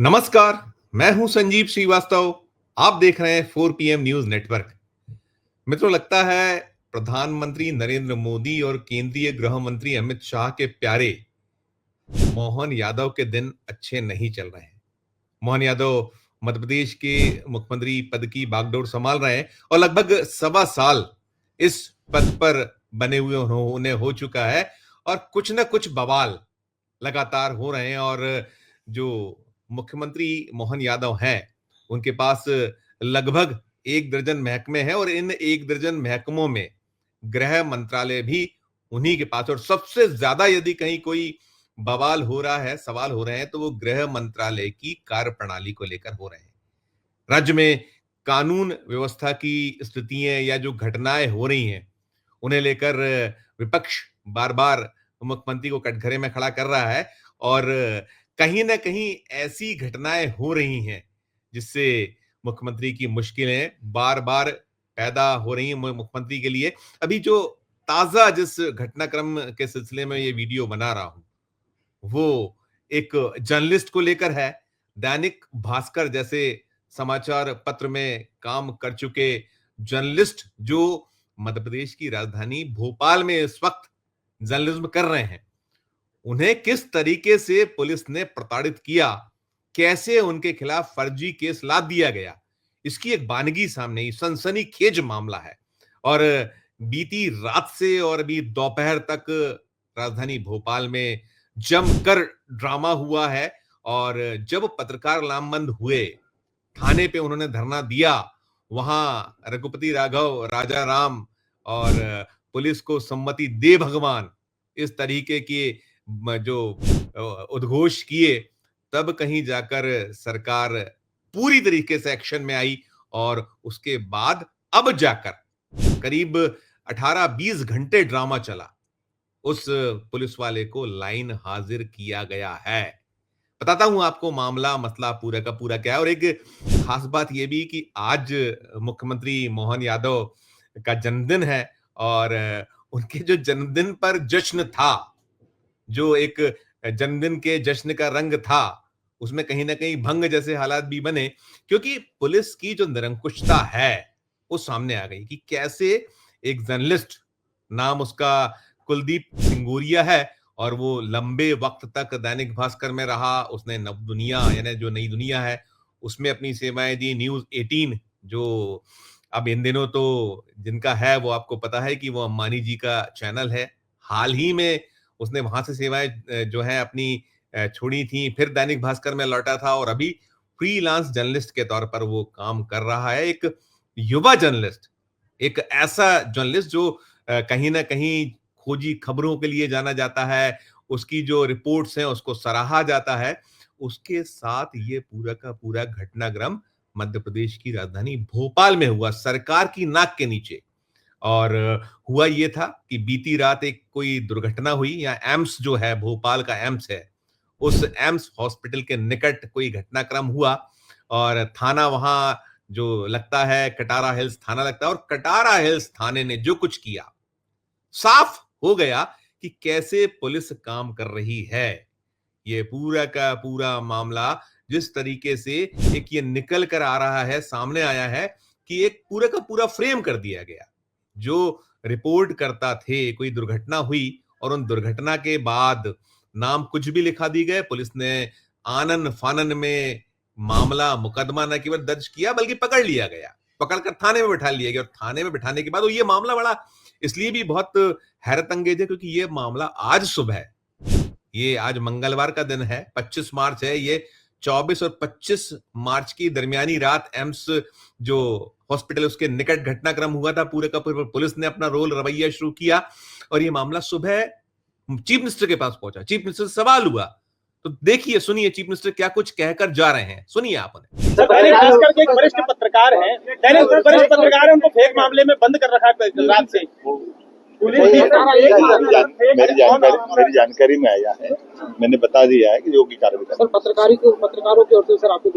नमस्कार। मैं हूं संजीव श्रीवास्तव। आप देख रहे हैं 4 PM न्यूज नेटवर्क। मित्रों, लगता है प्रधानमंत्री नरेंद्र मोदी और केंद्रीय गृह मंत्री अमित शाह के प्यारे मोहन यादव के दिन अच्छे नहीं चल रहे हैं। मोहन यादव मध्य प्रदेश के मुख्यमंत्री पद की बागडोर संभाल रहे हैं और लगभग सवा साल इस पद पर बने हुए उन्हें हो चुका है और कुछ न कुछ बवाल लगातार हो रहे हैं। और जो मुख्यमंत्री मोहन यादव हैं, उनके पास लगभग 1 दर्जन महकमे हैं और इन 1 दर्जन महकमों में गृह मंत्रालय भी उन्हीं के पास। और सबसे ज्यादा यदि कहीं कोई बवाल हो रहा है, सवाल हो रहे हैं, तो वो गृह मंत्रालय की कार्य प्रणाली को लेकर हो रहे हैं। राज्य में कानून व्यवस्था की स्थितियां या जो घटनाएं हो रही हैं, उन्हें लेकर विपक्ष बार बार मुख्यमंत्री को कटघरे में खड़ा कर रहा है और कहीं ना कहीं ऐसी घटनाएं हो रही हैं जिससे मुख्यमंत्री की मुश्किलें बार बार पैदा हो रही हैं मुख्यमंत्री के लिए। अभी जो ताजा जिस घटनाक्रम के सिलसिले में ये वीडियो बना रहा हूं, वो एक जर्नलिस्ट को लेकर है। दैनिक भास्कर जैसे समाचार पत्र में काम कर चुके जर्नलिस्ट जो मध्य प्रदेश की राजधानी भोपाल में इस वक्त जर्नलिज्म कर रहे हैं, उन्हें किस तरीके से पुलिस ने प्रताड़ित किया, कैसे उनके खिलाफ फर्जी केस लाद दिया गया, इसकी एक बानगी सामने, सनसनीखेज मामला है। और बीती रात से और अभी दोपहर तक राजधानी भोपाल में जमकर ड्रामा हुआ है। और जब पत्रकार लामबंद हुए, थाने पे उन्होंने धरना दिया, वहां रघुपति राघव, राजा राम और पुलिस को सम्मति दे भगवान, इस तरीके के जो उद्घोष किए, तब कहीं जाकर सरकार पूरी तरीके से एक्शन में आई। और उसके बाद अब जाकर करीब 18-20 घंटे ड्रामा चला, उस पुलिस वाले को लाइन हाजिर किया गया है। बताता हूं आपको मामला मसला पूरा का पूरा क्या है। और एक खास बात यह भी कि आज मुख्यमंत्री मोहन यादव का जन्मदिन है और उनके जो जन्मदिन पर जश्न था, जो एक जन्मदिन के जश्न का रंग था, उसमें कहीं ना कहीं भंग जैसे हालात भी बने, क्योंकि पुलिस की जो निरंकुशता है वो सामने आ गई कि कैसे एक जर्नलिस्ट, नाम उसका कुलदीप सिंगोरिया है, और वो लंबे वक्त तक दैनिक भास्कर में रहा। उसने नव दुनिया यानी जो नई दुनिया है उसमें अपनी सेवाएं दी। न्यूज 18 जो अब इन दिनों तो जिनका है वो आपको पता है कि वो अंबानी जी का चैनल है। हाल ही में उसने वहां से सेवाएं जो है अपनी छोड़ी थी, फिर दैनिक भास्कर में लौटा था और अभी फ्रीलांस जर्नलिस्ट के तौर पर वो काम कर रहा है। एक युवा जर्नलिस्ट, एक ऐसा जर्नलिस्ट जो कहीं ना कहीं खोजी खबरों के लिए जाना जाता है, उसकी जो रिपोर्ट्स हैं उसको सराहा जाता है। उसके साथ ये पूरा का पूरा घटनाक्रम मध्य प्रदेश की राजधानी भोपाल में हुआ, सरकार की नाक के नीचे। और हुआ ये था कि बीती रात एक कोई दुर्घटना हुई, या एम्स जो है, भोपाल का एम्स है, उस एम्स हॉस्पिटल के निकट कोई घटनाक्रम हुआ और थाना वहां जो लगता है कटारा हिल्स थाना लगता है, और कटारा हिल्स थाने ने जो कुछ किया, साफ हो गया कि कैसे पुलिस काम कर रही है। ये पूरा का पूरा मामला जिस तरीके से एक ये निकल कर आ रहा है, सामने आया है कि एक पूरा का पूरा फ्रेम कर दिया गया। जो रिपोर्ट करता थे कोई दुर्घटना हुई और उन दुर्घटना के बाद नाम कुछ भी लिखा दी गए, पुलिस ने आनन फानन में मामला मुकदमा न केवल दर्ज किया बल्कि पकड़ लिया गया, पकड़कर थाने में बैठा लिया गया। और थाने में बिठाने के बाद ये मामला बड़ा इसलिए भी बहुत हैरत अंगेज है क्योंकि ये मामला आज सुबह, ये आज मंगलवार का दिन है, 25 मार्च है, ये 24 और 25 मार्च की दरमियानी रात एम्स जो हॉस्पिटल उसके निकट घटनाक्रम हुआ था। पूरे का पूरा पुलिस ने अपना रोल रवैया शुरू किया और ये मामला सुबह चीफ मिनिस्टर के पास पहुंचा। चीफ मिनिस्टर से सवाल हुआ, तो देखिए, सुनिए चीफ मिनिस्टर क्या कुछ कहकर जा रहे हैं, सुनिए आप उन्हें। दैनिक भास्कर के एक वरिष्ठ पत्रकार हैं, उनको फेक मामले में बंद कर रखा है रात से। मेरी जानकारी में आया है, मैंने बता दिया है कि जो भी कार्रवाई सर पत्रकारों की ओर से सर आपको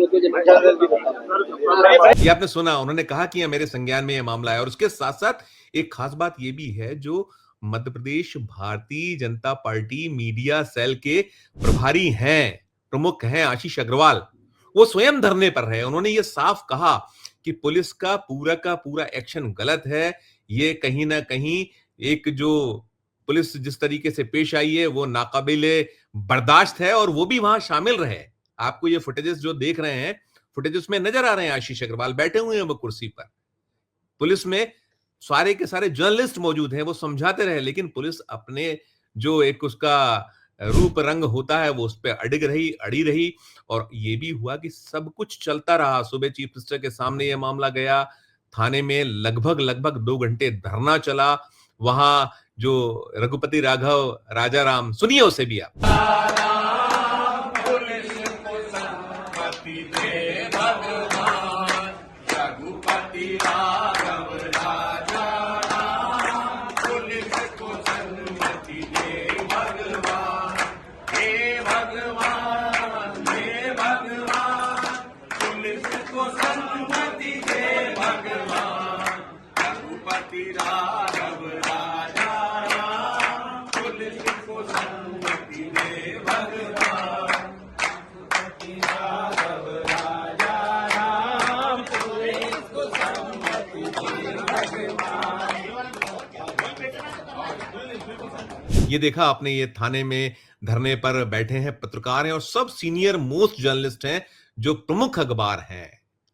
ये आपने सुना, उन्होंने कहा कि मेरे संज्ञान में यह मामला है। और उसके साथ साथ एक खास बात यह भी है, जो Madhya Pradesh Bharatiya Janata party media cell के प्रभारी हैं, प्रमुख हैं आशीष अग्रवाल, वो स्वयं धरने पर रहे। उन्होंने ये साफ कहा कि पुलिस का पूरा एक्शन गलत है। ये कहीं ना कहीं एक जो पुलिस जिस तरीके से पेश आई है वो नाकाबिले बर्दाश्त है, और वो भी वहां शामिल रहे। आपको ये फुटेजेस जो देख रहे हैं, फुटेजेस में नजर आ रहे हैं आशीष अग्रवाल बैठे हुए हैं वो कुर्सी पर। पुलिस में सारे के सारे जर्नलिस्ट मौजूद हैं, वो समझाते रहे, लेकिन पुलिस अपने जो एक उसका रूप रंग होता है वो उस पर अड़ी रही। और ये भी हुआ कि सब कुछ चलता रहा। सुबह चीफ मिनिस्टर के सामने ये मामला गया, थाने में लगभग 2 घंटे धरना चला। वहां जो रघुपति राघव राजाराम, सुनिए उसे भी आप। ये देखा आपने, ये थाने में धरने पर बैठे हैं, पत्रकार हैं और सब सीनियर मोस्ट जर्नलिस्ट हैं जो प्रमुख अखबार हैं।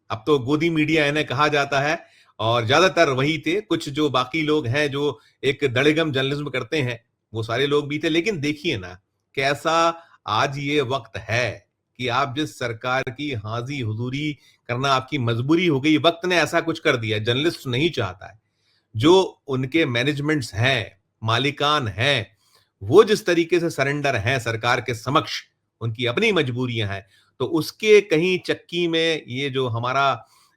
अब तो गोदी मीडिया इन्हें कहा जाता है, और ज्यादातर वही थे। कुछ जो बाकी लोग हैं जो एक दड़ेगम जर्नलिज्म करते हैं, वो सारे लोग भी थे। लेकिन देखिए ना, कैसा आज ये वक्त है कि आप जिस सरकार की हाजी हुजूरी करना आपकी मजबूरी हो गई, वक्त ने ऐसा कुछ कर दिया। जर्नलिस्ट नहीं चाहता है, जो उनके मैनेजमेंट्स हैं, मालिकान हैं, वो जिस तरीके से सरेंडर हैं सरकार के समक्ष, उनकी अपनी मजबूरियां हैं, तो उसके कहीं चक्की में ये जो हमारा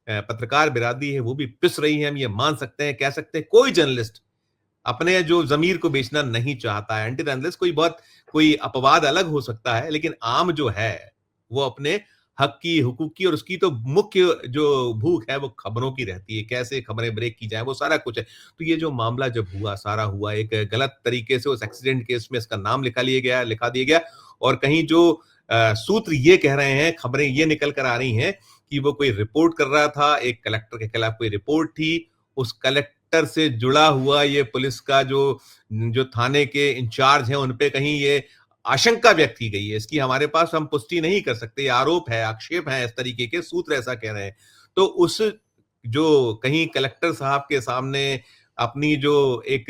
पत्रकार बिरादरी है वो भी पिस रही है। हम ये मान सकते हैं, कह सकते हैं। कोई जर्नलिस्ट अपने जो जमीर को बेचना नहीं चाहता है। एंटी जर्नलिस्ट कोई अपवाद अलग हो सकता है, लेकिन आम जो है वो अपने हक की, हुकूक की, और उसकी तो मुख्य जो भूख है वो खबरों की रहती है, कैसे खबरें ब्रेक की जाए, वो सारा कुछ है। तो ये जो मामला जब हुआ, सारा हुआ एक गलत तरीके से, उस एक्सीडेंट केस में इसका नाम लिखा दिया गया, और कहीं जो सूत्र ये कह रहे हैं, खबरें ये निकल कर आ रही हैं कि वो कोई रिपोर्ट कर रहा था, एक कलेक्टर के खिलाफ कोई रिपोर्ट थी, उस कलेक्टर से जुड़ा हुआ ये पुलिस का जो थाने के इंचार्ज हैं, उनपे कहीं ये आशंका व्यक्त की गई है। इसकी हमारे पास हम पुष्टि नहीं कर सकते, ये आरोप है, आक्षेप है, इस तरीके के सूत्र ऐसा कह रहे हैं। तो उस जो कहीं कलेक्टर साहब के सामने अपनी जो एक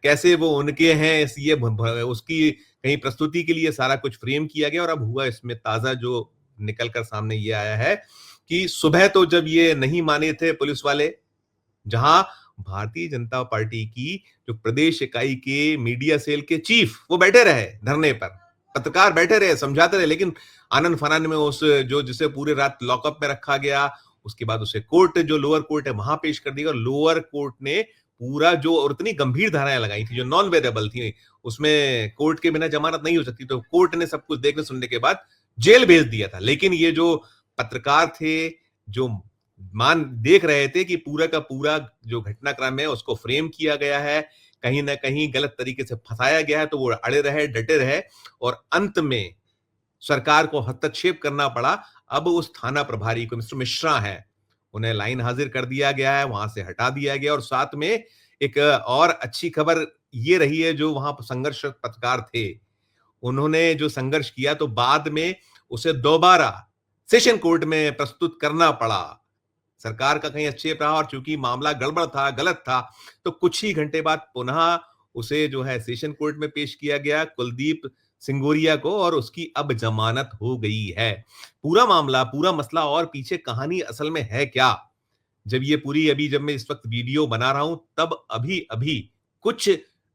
कैसे वो उनके हैं ये उसकी कहीं प्रस्तुति के लिए सारा कुछ फ्रेम किया गया। और अब हुआ इसमें ताजा जो निकल कर सामने ये आया है कि सुबह तो जब ये नहीं माने थे पुलिस वाले, जहां भारतीय जनता पार्टी की जो प्रदेश इकाई के मीडिया सेल के चीफ वो बैठे रहे धरने पर, पत्रकार बैठे रहे, समझाते रहे, लेकिन आनंद फानन में उस जो जिसे पूरे रात लॉकअप में रखा गया, उसके बाद उसे कोर्ट, जो लोअर कोर्ट है, वहां पेश कर दिया। और लोअर कोर्ट ने पूरा जो, और इतनी गंभीर धाराएं लगाई थी जो नॉन वेरेबल थी, उसमें कोर्ट के बिना जमानत नहीं हो सकती, तो कोर्ट ने सब कुछ देखने सुनने के बाद जेल भेज दिया था। लेकिन ये जो पत्रकार थे, जो देख रहे थे कि पूरा का पूरा जो घटनाक्रम है उसको फ्रेम किया गया है, कहीं ना कहीं गलत तरीके से फंसाया गया है, तो वो अड़े रहे, डटे रहे, और अंत में सरकार को हस्तक्षेप करना पड़ा। अब उस थाना प्रभारी को, मिस्टर मिश्रा है, उन्हें लाइन हाजिर कर दिया गया है, वहां से हटा दिया गया। और साथ में एक और अच्छी खबर ये रही है, जो वहां संघर्षरत पत्रकार थे, उन्होंने जो संघर्ष किया, तो बाद में उसे दोबारा सेशन कोर्ट में प्रस्तुत करना पड़ा। सरकार का कहीं आक्षेप रहा, और चूंकि मामला गड़बड़ था, गलत था, तो कुछ ही घंटे बाद पुनः उसे जो है सेशन कोर्ट में पेश किया गया, कुलदीप सिंगोरिया को, और उसकी अब जमानत हो गई है। पूरा मामला, पूरा मसला और पीछे कहानी असल में है क्या, जब ये पूरी, अभी जब मैं इस वक्त वीडियो बना रहा हूं, तब अभी अभी कुछ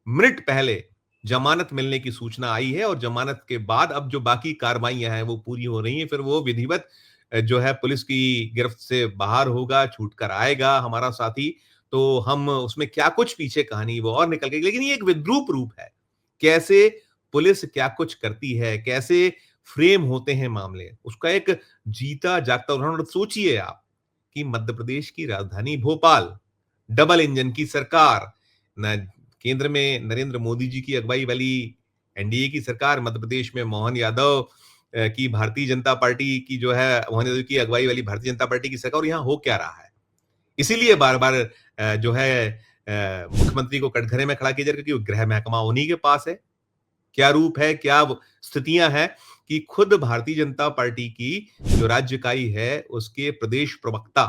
मिनट पहले जमानत मिलने की सूचना आई है, और जमानत के बाद अब जो बाकी कार्रवाइयां हैं वो पूरी हो रही हैं। फिर वो विधिवत जो है पुलिस की गिरफ्त से बाहर होगा, छूट कर आएगा हमारा साथी, तो हम उसमें क्या कुछ पीछे कहानी वो और निकल गई। लेकिन ये एक विद्रूप रूप है, कैसे पुलिस क्या कुछ करती है, कैसे फ्रेम होते हैं मामले, उसका एक जीता जागता उदाहरण। सोचिए आप कि मध्य प्रदेश की राजधानी भोपाल, डबल इंजन की सरकार, न केंद्र में नरेंद्र मोदी जी की अगुवाई वाली एनडीए की सरकार, मध्य प्रदेश में मोहन यादव कि भारतीय जनता पार्टी की जो है मोहन यादव की अगुवाई वाली भारतीय जनता पार्टी की सरकार, और यहाँ हो क्या रहा है। इसीलिए बार बार जो है मुख्यमंत्री को कटघरे में खड़ा किया जा रहा है, क्योंकि गृह महकमा उन्हीं के पास है। क्या रूप है, क्या स्थितियां हैं कि खुद भारतीय जनता पार्टी की जो राज्य इकाई है उसके प्रदेश प्रवक्ता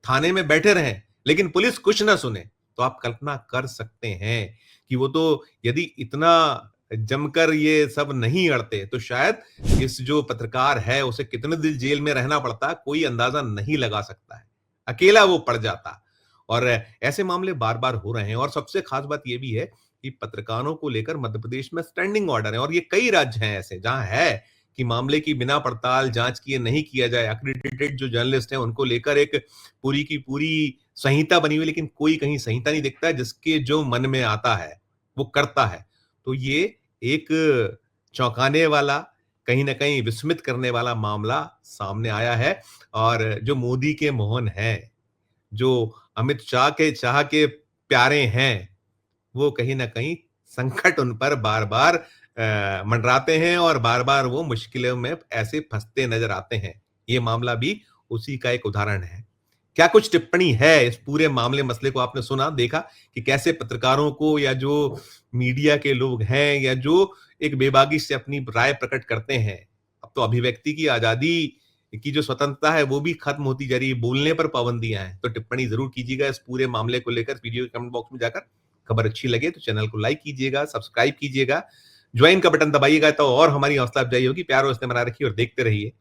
थाने में बैठे रहे, लेकिन पुलिस कुछ ना सुने। तो आप कल्पना कर सकते हैं कि वो तो यदि इतना जमकर ये सब नहीं अड़ते तो शायद इस जो पत्रकार है उसे कितने दिन जेल में रहना पड़ता, कोई अंदाजा नहीं लगा सकता है। अकेला वो पड़ जाता। और ऐसे मामले बार बार हो रहे हैं। और सबसे खास बात यह भी है कि पत्रकारों को लेकर मध्य प्रदेश में स्टैंडिंग ऑर्डर है, और ये कई राज्य हैं ऐसे जहां है कि मामले की बिना पड़ताल जांच किए नहीं किया जाए। एक्रेडिटेड जो जर्नलिस्ट हैं उनको लेकर एक पूरी की पूरी संहिता बनी हुई, लेकिन कोई कहीं संहिता नहीं दिखता है। जिसके जो मन में आता है वो करता है। तो ये एक चौंकाने वाला, कहीं ना कहीं विस्मित करने वाला मामला सामने आया है। और जो मोदी के मोहन हैं, जो अमित शाह के प्यारे हैं, वो कहीं ना कहीं संकट उन पर बार बार मंडराते हैं और बार बार वो मुश्किलों में ऐसे फंसते नजर आते हैं। ये मामला भी उसी का एक उदाहरण है। क्या कुछ टिप्पणी है इस पूरे मामले मसले को आपने सुना, देखा कि कैसे पत्रकारों को या जो मीडिया के लोग हैं या जो एक बेबाकी से अपनी राय प्रकट करते हैं, अब तो अभिव्यक्ति की आजादी की जो स्वतंत्रता है वो भी खत्म होती जा रही है, बोलने पर पाबंदियां हैं। तो टिप्पणी जरूर कीजिएगा इस पूरे मामले को लेकर वीडियो के कमेंट बॉक्स में जाकर। खबर अच्छी लगे तो चैनल को लाइक कीजिएगा, सब्सक्राइब कीजिएगा, ज्वाइन का बटन दबाइएगा तो और हमारी हौसला अफजाई होगी। प्यार और स्नेह बना रखिए और देखते रहिए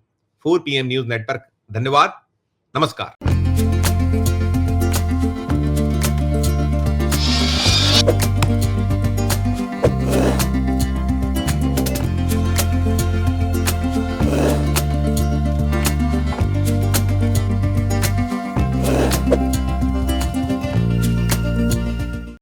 4 PM न्यूज नेटवर्क। धन्यवाद, नमस्कार।